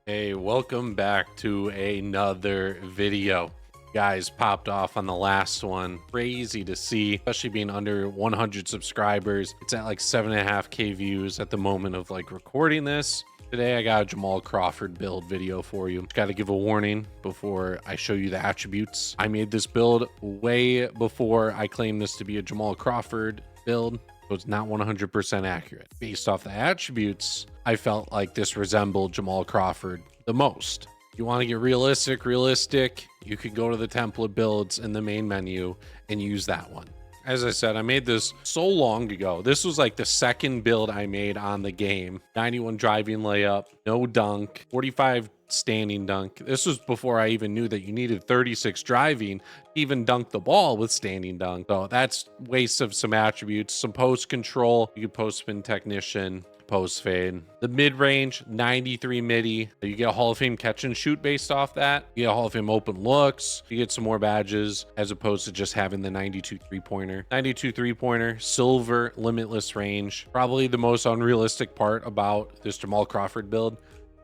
Hey, welcome back to another video. Guys popped off on the last one. Crazy to see, especially being under 100 subscribers. It's at like 7.5K views at the moment of like recording this. Today, I got a Jamal Crawford build video for you. Got to give a warning before I show you the attributes. I made this build way before I claimed this to be a Jamal Crawford build, so it's not 100% accurate. Based off the attributes, I felt like this resembled Jamal Crawford the most. If you want to get realistic, you could go to the template builds in the main menu and use that one. As I said, I made this so long ago. This was like the second build I made on the game. 91 driving layup, no dunk, 45 standing dunk. This was before I even knew that you needed 36 driving to even dunk the ball with standing dunk. So that's waste of some attributes. Some post control. You could post spin technician, post fade. The mid-range 93 midi, you get a Hall of Fame catch and shoot based off that. You get a Hall of Fame open looks, you get some more badges as opposed to just having the 92 3-pointer. 92 3-pointer, silver, limitless range. Probably the most unrealistic part about this Jamal Crawford build.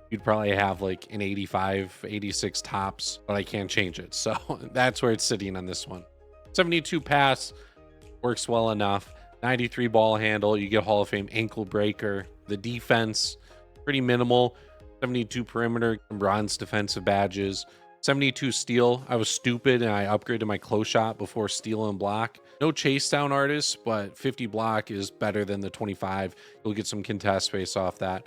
You'd probably have like an 85 86 tops, but I can't change it, so that's where it's sitting on this one. 72 pass works well enough. 93 ball handle, you get Hall of Fame ankle breaker. The defense, pretty minimal. 72 perimeter, bronze defensive badges. 72 steal. I was stupid and I upgraded my close shot before steal and block. No chase down artist, but 50 block is better than the 25. You'll get some contest based off that.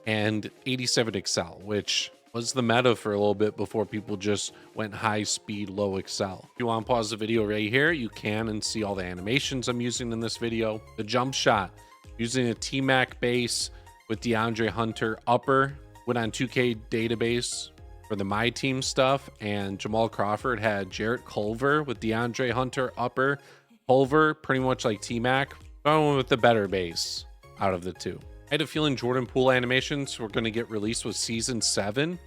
And 87 excel, which was the meta for a little bit before people just went high speed, low excel. If you want to pause the video right here, you can and see all the animations I'm using in this video. The jump shot, using a T-Mac base with DeAndre Hunter upper, went on 2K database for the My Team stuff, and Jamal Crawford had Jarrett Culver with DeAndre Hunter upper. Culver, pretty much like T-Mac, going with the better base out of the two. I had a feeling Jordan Poole animations were going to get released with season 7.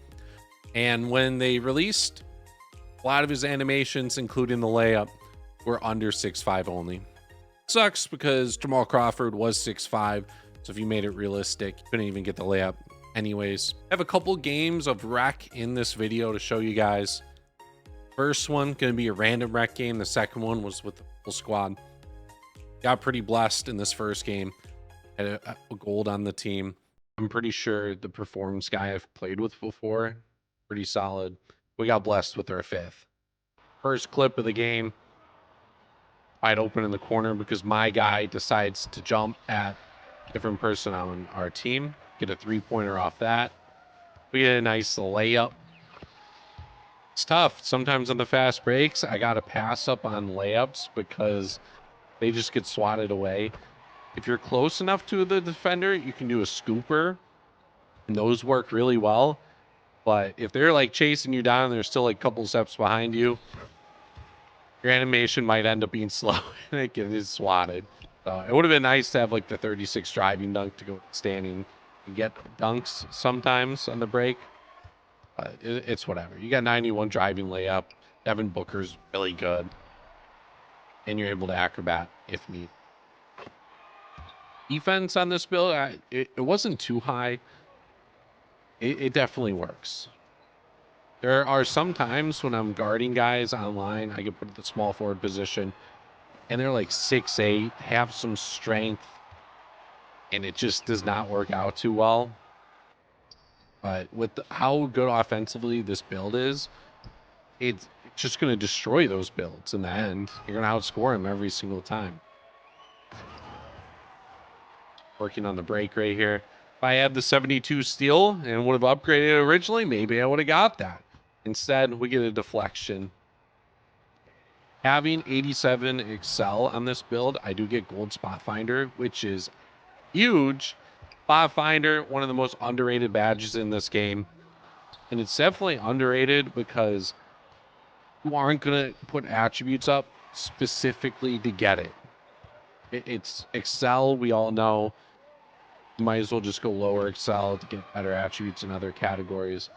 And when they released, a lot of his animations, including the layup, were under 6'5" only. Sucks because Jamal Crawford was 6'5", so if you made it realistic, you couldn't even get the layup anyways. I have a couple games of rec in this video to show you guys. First one going to be a random rec game. The second one was with the full squad. Got pretty blessed in this first game. Had a gold on the team. I'm pretty sure the performance guy I've played with before, pretty solid. We got blessed with our fifth. First clip of the game, wide open in the corner because my guy decides to jump at a different person on our team. Get a 3-pointer off that. We get a nice layup. It's tough. Sometimes on the fast breaks, I got to pass up on layups because they just get swatted away. If you're close enough to the defender, you can do a scooper, and those work really well. But if they're like chasing you down and they're still like a couple steps behind you, your animation might end up being slow and it gets swatted. So it would have been nice to have like the 36 driving dunk to go standing and get dunks sometimes on the break. But it's whatever. You got 91 driving layup. Devin Booker's really good. And you're able to acrobat if need. Defense on this build, it wasn't too high. It definitely works. There are some times when I'm guarding guys online, I get put in the small forward position, and they're like 6'8", have some strength, and it just does not work out too well. But with how good offensively this build is, it's just going to destroy those builds in the end. You're going to outscore them every single time. Working on the break right here. If I had the 72 steal and would have upgraded originally, maybe I would have got that. Instead, we get a deflection. Having 87 excel on this build, I do get gold spot finder, which is huge. Spot finder, one of the most underrated badges in this game. And it's definitely underrated because you aren't going to put attributes up specifically to get it. It's excel, we all know. Might as well just go lower excel to get better attributes in other categories.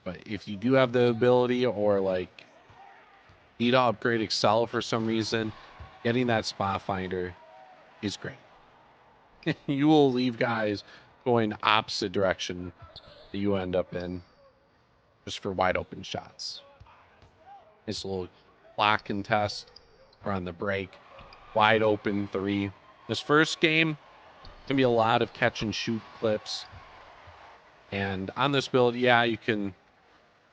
But if you do have the ability or like need to upgrade excel for some reason, getting that spot finder is great. You will leave guys going opposite direction that you end up in just for wide open shots. Nice little block and test or on the break. Wide open three. This first game can be a lot of catch and shoot clips. And on this build, yeah, you can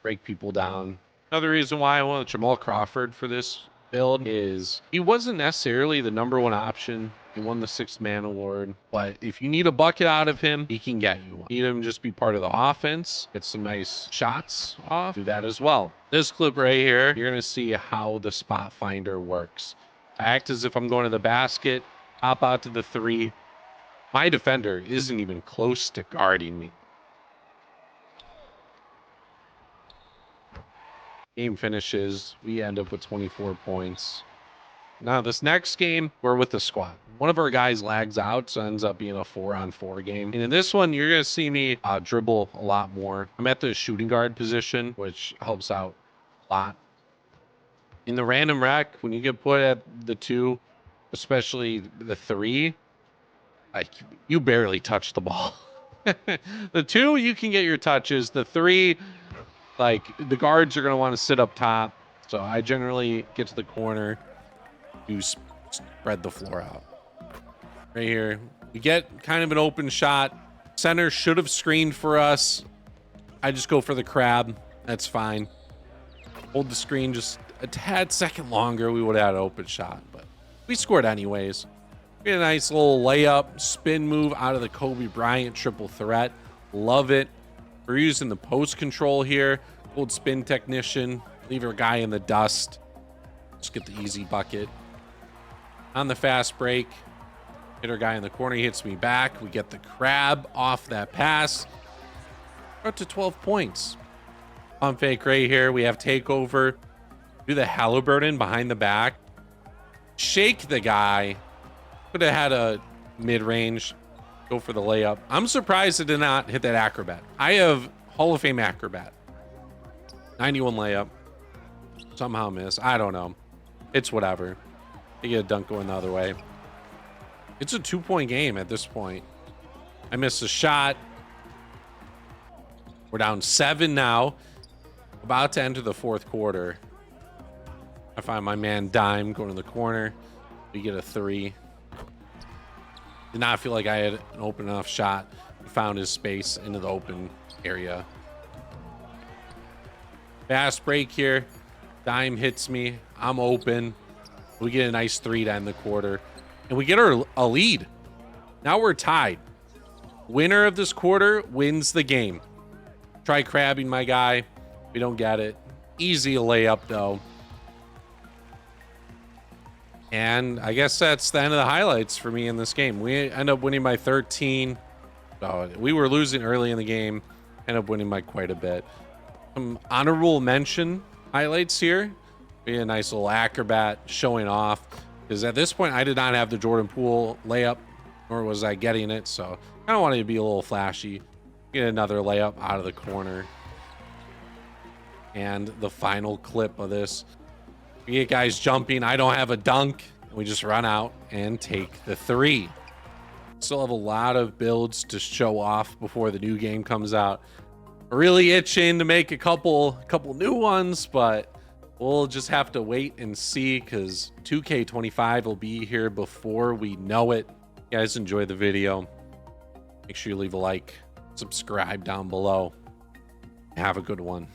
break people down. Another reason why I want Jamal Crawford for this build is he wasn't necessarily the #1 option. He won the 6th man award, but if you need a bucket out of him, he can get you one. Need him to just be part of the offense, get some nice shots off, do that as well. This clip right here, you're gonna see how the spot finder works. I act as if I'm going to the basket, hop out to the 3. My defender isn't even close to guarding me. Game finishes, we end up with 24 points. Now this next game, we're with the squad. One of our guys lags out, so it ends up being a 4-on-4 game. And in this one, you're gonna see me dribble a lot more. I'm at the shooting guard position, which helps out a lot. In the random rec, when you get put at the 2, especially the 3, like you barely touch the ball. The 2, you can get your touches. The 3, like the guards are gonna want to sit up top, so I generally get to the corner, to spread the floor out. Right here, we get kind of an open shot. Center should have screened for us. I just go for the crab. That's fine. Hold the screen just a tad second longer, we would have had an open shot, but we scored anyways. We had a nice little layup, spin move out of the Kobe Bryant triple threat. Love it. We're using the post control here. Old spin technician. Leave our guy in the dust. Just get the easy bucket. On the fast break, hit our guy in the corner. He hits me back. We get the crab off that pass. We're up to 12 points. On fake right here, we have takeover. Do the Halliburton behind the back. Shake the guy. Could have had a mid-range. Go for the layup. I'm surprised it did not hit that acrobat. I have Hall of Fame acrobat. 91 layup. Somehow miss. I don't know. It's whatever. You get a dunk going the other way. It's a 2-point game at this point. I missed a shot. We're down 7 now. About to enter the 4th quarter. I find my man Dime going to the corner. We get a 3. Did not feel like I had an open enough shot. He found his space into the open area. Fast break here. Dime hits me. I'm open. We get a nice 3 to end the quarter. And we get a lead. Now we're tied. Winner of this quarter wins the game. Try crabbing my guy. We don't get it. Easy layup, though. And I guess that's the end of the highlights for me in this game. We end up winning by 13. So we were losing early in the game. End up winning by quite a bit. Some honorable mention highlights here. We had a nice little acrobat showing off. Because at this point, I did not have the Jordan Poole layup, nor was I getting it. So I kind of wanted to be a little flashy. Get another layup out of the corner. And the final clip of this. We get guys jumping. I don't have a dunk. We just run out and take the 3. Still have a lot of builds to show off before the new game comes out. Really itching to make a couple new ones, but we'll just have to wait and see because 2K25 will be here before we know it. You guys enjoy the video. Make sure you leave a like, subscribe down below. Have a good one.